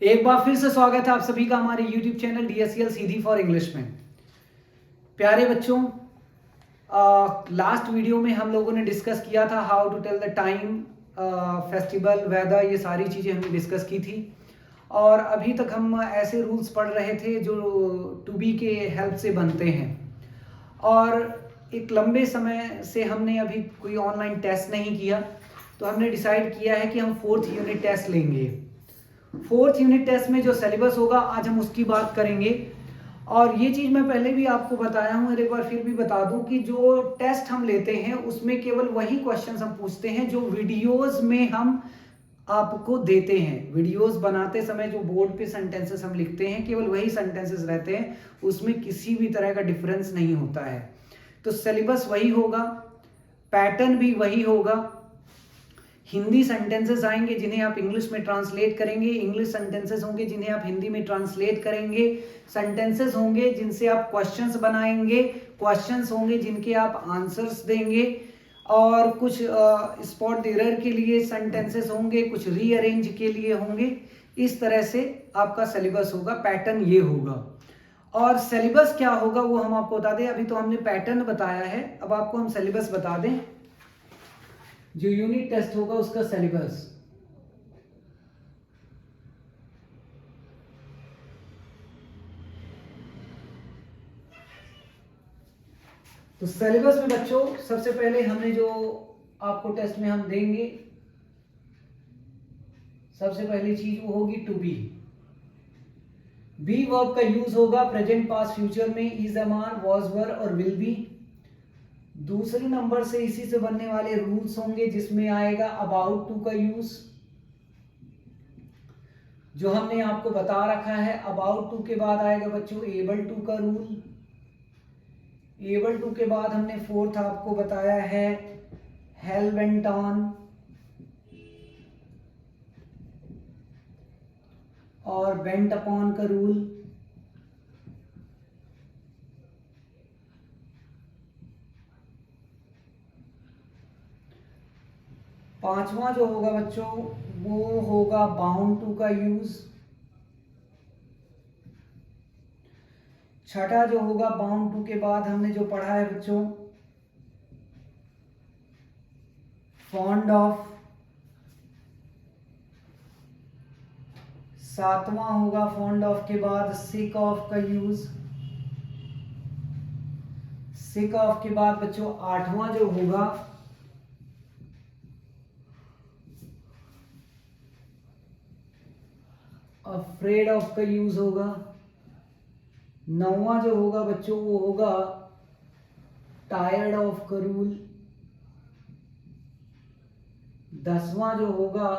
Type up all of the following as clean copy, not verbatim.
एक बार फिर से स्वागत है आप सभी का हमारे YouTube channel DSCL Sidhi for English में। प्यारे बच्चों, लास्ट वीडियो में हम लोगों ने डिस्कस किया था how to tell the time, festival, weather, ये सारी चीज़ें हमने डिस्कस की थी। और अभी तक हम ऐसे रूल्स पढ़ रहे थे जो टू बी के हेल्प से बनते हैं। और एक लंबे समय से हमने अभी कोई ऑनलाइन टेस्ट नहीं किया, तो हमने डिसाइड किया है कि हम 4th यूनिट टेस्ट लेंगे। 4th यूनिट टेस्ट में जो सिलेबस होगा आज हम उसकी बात करेंगे। और ये चीज़ मैं पहले भी आपको बताया हूँ और एक बार फिर भी बता दूं कि जो टेस्ट हम लेते हैं उसमें केवल वही क्वेश्चंस हम पूछते हैं जो वीडियोस में हम आपको देते हैं। वीडियोस बनाते समय जो बोर्ड पे सेंटेंसेस हम लिखते हैं केवल वही सेंटेंसेस रहते हैं, उसमें किसी भी तरह का डिफरेंस नहीं होता है। तो सिलेबस वही होगा, पैटर्न भी वही होगा। हिंदी सेंटेंसेस आएंगे जिन्हें आप इंग्लिश में ट्रांसलेट करेंगे, इंग्लिश सेंटेंसेस होंगे जिन्हें आप हिंदी में ट्रांसलेट करेंगे, सेंटेंसेस होंगे जिनसे आप क्वेश्चंस बनाएंगे, क्वेश्चंस होंगे जिनके आप आंसर्स देंगे, और कुछ स्पॉट एरर के लिए सेंटेंसेस होंगे, कुछ रीअरेंज के लिए होंगे। इस तरह से आपका सिलेबस होगा, पैटर्न ये होगा। और सिलेबस क्या होगा वो हम आपको बता दें। अभी तो हमने पैटर्न बताया है, अब आपको हम सिलेबस बता दें। जो यूनिट टेस्ट होगा उसका सिलेबस, तो सिलेबस में बच्चों सबसे पहले हमने जो आपको टेस्ट में हम देंगे, सबसे पहली चीज वो होगी टू बी। बी वर्ब का यूज होगा प्रेजेंट, पास्ट, फ्यूचर में, इज, एम, आर, वाज, वर और विल बी। दूसरे नंबर से इसी से बनने वाले रूल्स होंगे जिसमें आएगा अबाउट टू का यूज, जो हमने आपको बता रखा है। अबाउट टू के बाद आएगा बच्चों एबल टू का रूल। एबल टू के बाद हमने 4th आपको बताया है हेल वेंट ऑन, और वेंट अपॉन का रूल। पांचवा जो होगा बच्चों वो होगा बाउंड टू का यूज। छठा जो होगा बाउंड टू के बाद हमने जो पढ़ा है बच्चों फॉन्ड ऑफ। सातवां होगा फॉन्ड ऑफ के बाद सिक ऑफ का यूज। सिक ऑफ के बाद बच्चों आठवां जो होगा अफ्रेड ऑफ का यूज होगा। नौवां जो होगा बच्चों वो होगा टायर्ड ऑफ का रूल। 10वां जो होगा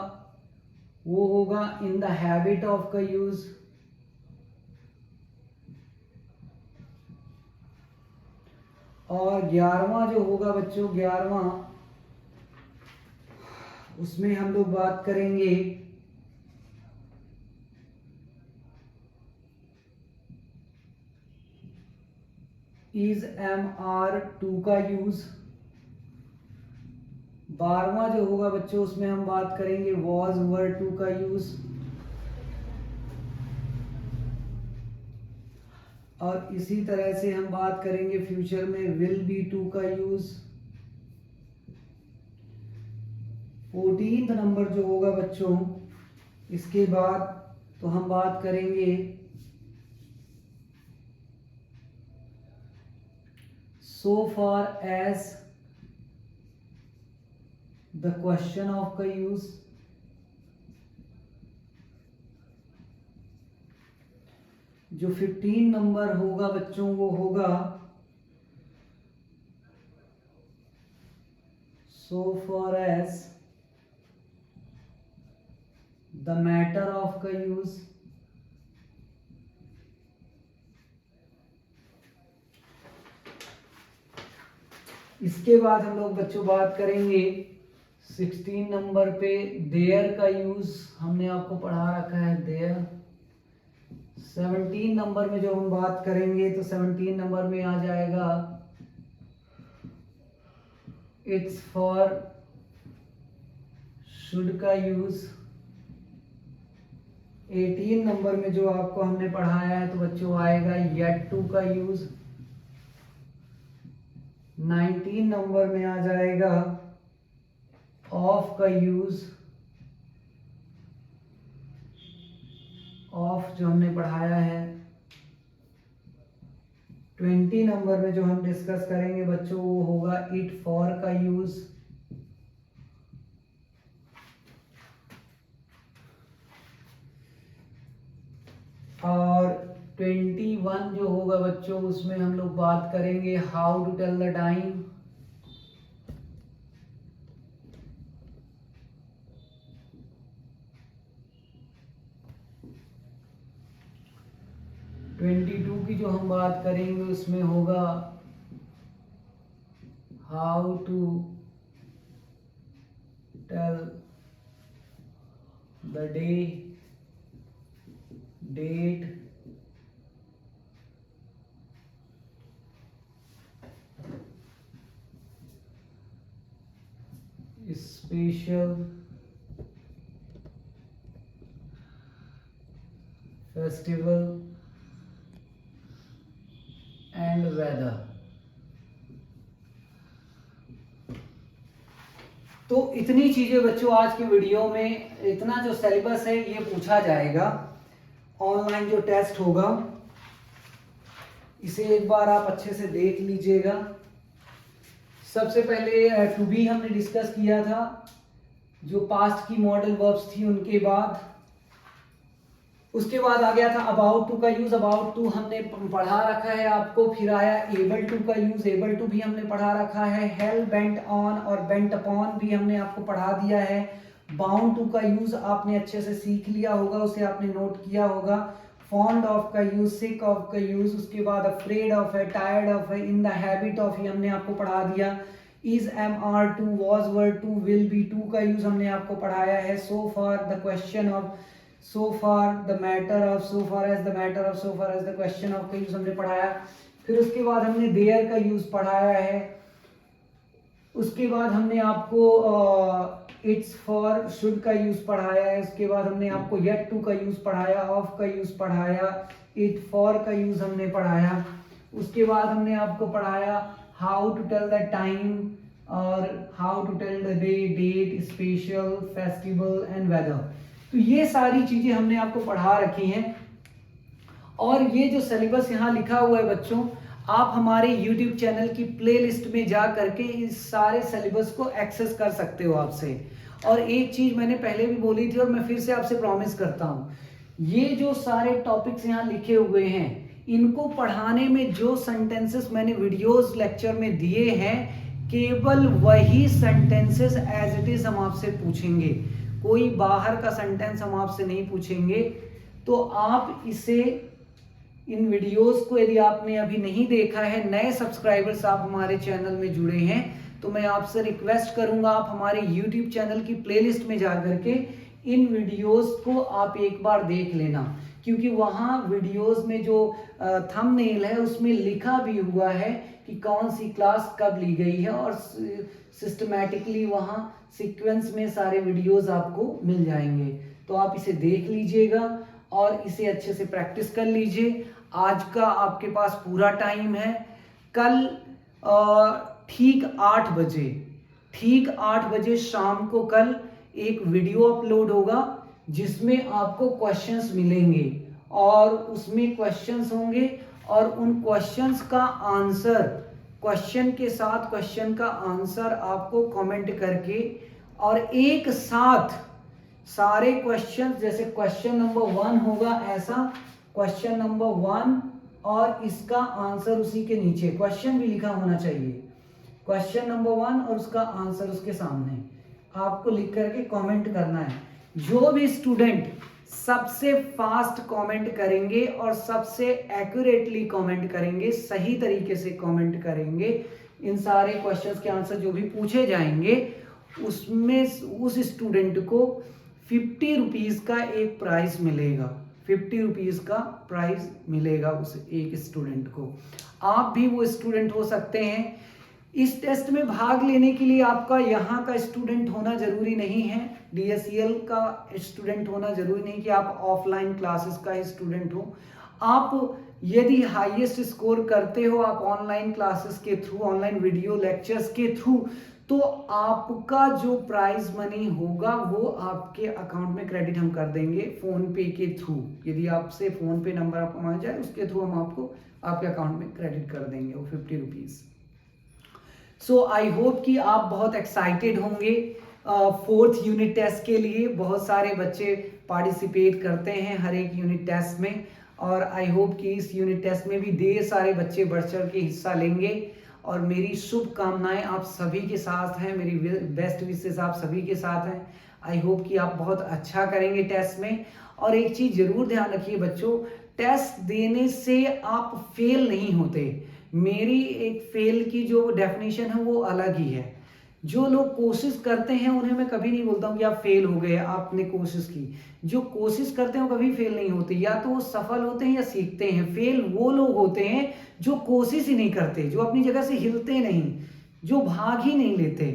वो होगा इन द हैबिट ऑफ का यूज। और 11वां जो होगा बच्चों 11वां, उसमें हम लोग बात करेंगे इज, एम, आर, टू का यूज। 12वां जो होगा बच्चों उसमें हम बात करेंगे वॉज, वर, टू का यूज। और इसी तरह से हम बात करेंगे फ्यूचर में विल बी, टू का यूज। 14th नंबर जो होगा बच्चों इसके बाद तो हम बात करेंगे so far as the question of का यूज। जो 15 नंबर होगा बच्चों वो होगा so far as the matter of का यूज। इसके बाद हम लोग बच्चों बात करेंगे 16 नंबर पे देयर का यूज, हमने आपको पढ़ा रखा है देयर। 17 नंबर में जो हम बात करेंगे तो 17 नंबर में आ जाएगा इट्स फॉर शुड का यूज। 18 नंबर में जो आपको हमने पढ़ाया है तो बच्चों आएगा येट टू का यूज। 19 नंबर में आ जाएगा ऑफ का यूज। ऑफ जो हमने पढ़ाया है। 20 नंबर में जो हम डिस्कस करेंगे बच्चों वो होगा इट फॉर का यूज। और 21 जो होगा बच्चों उसमें हम लोग बात करेंगे how to tell the time. Twenty two की जो हम बात करेंगे उसमें होगा how to tell the day, date, special, festival and weather. तो इतनी चीजें बच्चों आज की वीडियो में, इतना जो सिलेबस है ये पूछा जाएगा। ऑनलाइन जो टेस्ट होगा इसे एक बार आप अच्छे से देख लीजिएगा। सबसे पहले टू बी हमने डिस्कस किया था, जो पास्ट की मॉडल वर्ब्स थी उनके बाद। उसके बाद आ गया था अबाउट टू का यूज। अबाउट टू हमने पढ़ा रखा है आपको। फिर आया एबल टू का यूज। एबल टू भी हमने पढ़ा रखा है। हेल, बेंट ऑन और बेंट अपॉन भी हमने आपको पढ़ा दिया है। बाउंड टू का यूज आपने अच्छे से सीख लिया होगा, उसे आपने नोट किया होगा। फॉन्ड ऑफ का यूज, सिक ऑफ का यूज, उसके बाद अफ्रेड ऑफ है, टायर्ड ऑफ है, इन द हैबिट ऑफ ही हमने आपको पढ़ा दिया। Is, am are to, was were to, will be to का यूज हमने आपको पढ़ाया है। So far, the question of so far, the matter of, so far as, the matter of, so far as, the question of का use हमने पढ़ाया। फिर उसके बाद हमने there का यूज पढ़ाया है। उसके बाद हमने आपको it's for, should का यूज पढ़ाया है। उसके बाद हमने आपको yet to का यूज पढ़ाया, of का यूज पढ़ाया, it for का यूज हमने पढ़ाया। उसके बाद हमने आपको पढ़ाया how to tell the time और how to tell the day, date, special, festival and weather। तो ये सारी चीजें हमने आपको पढ़ा रखी हैं। और ये जो सिलेबस यहाँ लिखा हुआ है बच्चों, आप हमारे YouTube चैनल की प्लेलिस्ट में जा करके इस सारे सिलेबस को एक्सेस कर सकते हो आपसे। और एक चीज मैंने पहले भी बोली थी और मैं फिर से आपसे प्रॉमिस करता हूँ, ये जो सारे टॉपिक्स यहाँ लिखे हुए हैं इनको पढ़ाने में जो सेंटेंसेस मैंने वीडियोस लेक्चर में दिए हैं, केवल वही सेंटेंसेस एज इट इज हम आपसे पूछेंगे। कोई बाहर का सेंटेंस हम आपसे नहीं पूछेंगे। तो आप इसे, इन वीडियोस को यदि आपने अभी नहीं देखा है, नए सब्सक्राइबर्स आप हमारे चैनल में जुड़े हैं, तो मैं आपसे रिक्वेस्ट करूंगा आप हमारे YouTube चैनल की प्लेलिस्ट में जाकर के इन वीडियोस को आप एक बार देख लेना, क्योंकि वहाँ वीडियोस में जो थंबनेल है उसमें लिखा भी हुआ है कि कौन सी क्लास कब ली गई है और सिस्टमैटिकली वहाँ सीक्वेंस में सारे वीडियोस आपको मिल जाएंगे। तो आप इसे देख लीजिएगा और इसे अच्छे से प्रैक्टिस कर लीजिए। आज का आपके पास पूरा टाइम है। कल ठीक 8 बजे शाम को कल एक वीडियो अपलोड होगा जिसमें आपको क्वेश्चंस मिलेंगे और उसमें क्वेश्चंस होंगे और उन क्वेश्चंस का आंसर, क्वेश्चन के साथ क्वेश्चन का आंसर आपको कमेंट करके और एक साथ सारे क्वेश्चन, जैसे क्वेश्चन नंबर 1 होगा ऐसा, क्वेश्चन नंबर 1 और इसका आंसर उसी के नीचे, क्वेश्चन भी लिखा होना चाहिए, क्वेश्चन नंबर 1 और उसका आंसर उसके सामने आपको लिख करके कमेंट करना है। जो भी स्टूडेंट सबसे फास्ट कमेंट करेंगे और सबसे एक्यूरेटली कमेंट करेंगे, सही तरीके से कमेंट करेंगे, इन सारे क्वेश्चंस के आंसर जो भी पूछे जाएंगे उसमें उस स्टूडेंट को 50 रुपीज का एक प्राइज मिलेगा। 50 रुपीज का प्राइज मिलेगा उस एक स्टूडेंट को। आप भी वो स्टूडेंट हो सकते हैं इस टेस्ट में भाग लेने के लिए आपका यहाँ का स्टूडेंट होना जरूरी नहीं है, DSEL का स्टूडेंट होना जरूरी नहीं कि आप ऑफलाइन क्लासेस का स्टूडेंट हो। आप यदि हाईएस्ट स्कोर करते हो आप ऑनलाइन क्लासेस के थ्रू, ऑनलाइन वीडियो लेक्चर्स के थ्रू, तो आपका जो प्राइज मनी होगा वो आपके अकाउंट में क्रेडिट हम कर देंगे फोन पे के थ्रू। यदि आपसे फोन पे नंबर आपको मांगा जाए उसके थ्रू हम आपको आपके अकाउंट में क्रेडिट कर देंगे वो 50 रुपीज़। सो आई होप कि आप बहुत एक्साइटेड होंगे 4th यूनिट टेस्ट के लिए। बहुत सारे बच्चे पार्टिसिपेट करते हैं हर एक यूनिट टेस्ट में, और आई होप कि इस यूनिट टेस्ट में भी ढेर सारे बच्चे बढ़ चढ़ के हिस्सा लेंगे। और मेरी शुभकामनाएं आप सभी के साथ हैं, मेरी बेस्ट विशेस आप सभी के साथ हैं। आई होप कि आप बहुत अच्छा करेंगे टेस्ट में। और एक चीज़ जरूर ध्यान रखिए बच्चों, टेस्ट देने से आप फेल नहीं होते। मेरी एक फेल की जो डेफिनेशन है वो अलग ही है। जो लोग कोशिश करते हैं उन्हें मैं कभी नहीं बोलता हूँ कि आप फेल हो गए, आपने कोशिश की। जो कोशिश करते हैं वो कभी फेल नहीं होते, या तो वो सफल होते हैं या सीखते हैं। फेल वो लोग होते हैं जो कोशिश ही नहीं करते, जो अपनी जगह से हिलते नहीं, जो भाग ही नहीं लेते।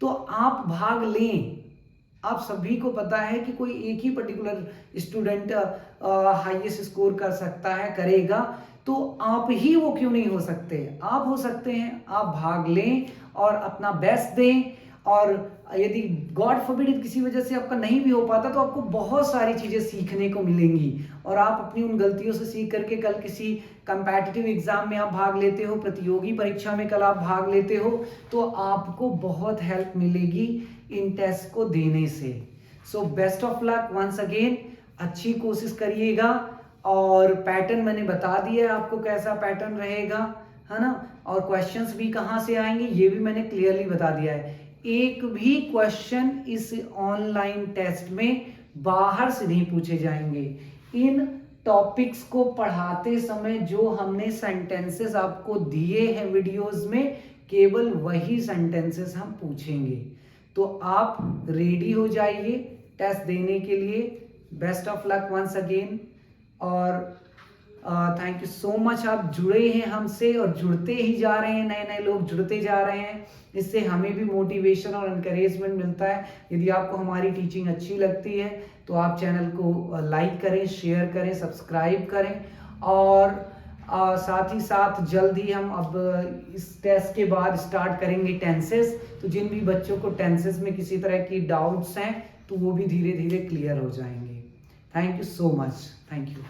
तो आप भाग लें। आप सभी को पता है कि कोई एक ही पर्टिकुलर स्टूडेंट हाईएस्ट स्कोर कर सकता है, करेगा, तो आप ही वो क्यों नहीं हो सकते? आप हो सकते हैं। आप भाग लें और अपना बेस्ट दें। और यदि गॉड फॉरबिड किसी वजह से आपका नहीं भी हो पाता तो आपको बहुत सारी चीज़ें सीखने को मिलेंगी, और आप अपनी उन गलतियों से सीख करके कल किसी कंपैटिटिव एग्जाम में आप भाग लेते हो, प्रतियोगी परीक्षा में कल आप भाग लेते हो, तो आपको बहुत हेल्प मिलेगी इन टेस्ट को देने से। So best of luck once again. अच्छी कोशिश करिएगा। और पैटर्न मैंने बता दिया है आपको कैसा पैटर्न रहेगा, है ना। और क्वेश्चंस भी कहाँ से आएंगे ये भी मैंने क्लियरली बता दिया है। एक भी क्वेश्चन इस ऑनलाइन टेस्ट में बाहर से नहीं पूछे जाएंगे। इन टॉपिक्स को पढ़ाते समय जो हमने सेंटेंसेस आपको दिए हैं वीडियोस में, केवल वही सेंटेंसेस हम पूछेंगे। तो आप रेडी हो जाइए टेस्ट देने के लिए। Best of luck once again. और थैंक यू सो मच। आप जुड़े हैं हमसे और जुड़ते ही जा रहे हैं, नए नए लोग जुड़ते जा रहे हैं। इससे हमें भी मोटिवेशन और एनकरेजमेंट मिलता है। यदि आपको हमारी टीचिंग अच्छी लगती है तो आप चैनल को लाइक करें, शेयर करें, सब्सक्राइब करें। और साथ ही साथ जल्द ही हम अब इस टेस्ट के बाद स्टार्ट करेंगे टेंसेस। तो जिन भी बच्चों को टेंसेस में किसी तरह की डाउट्स हैं तो वो भी धीरे धीरे क्लियर हो जाएंगे। Thank you so much. Thank you.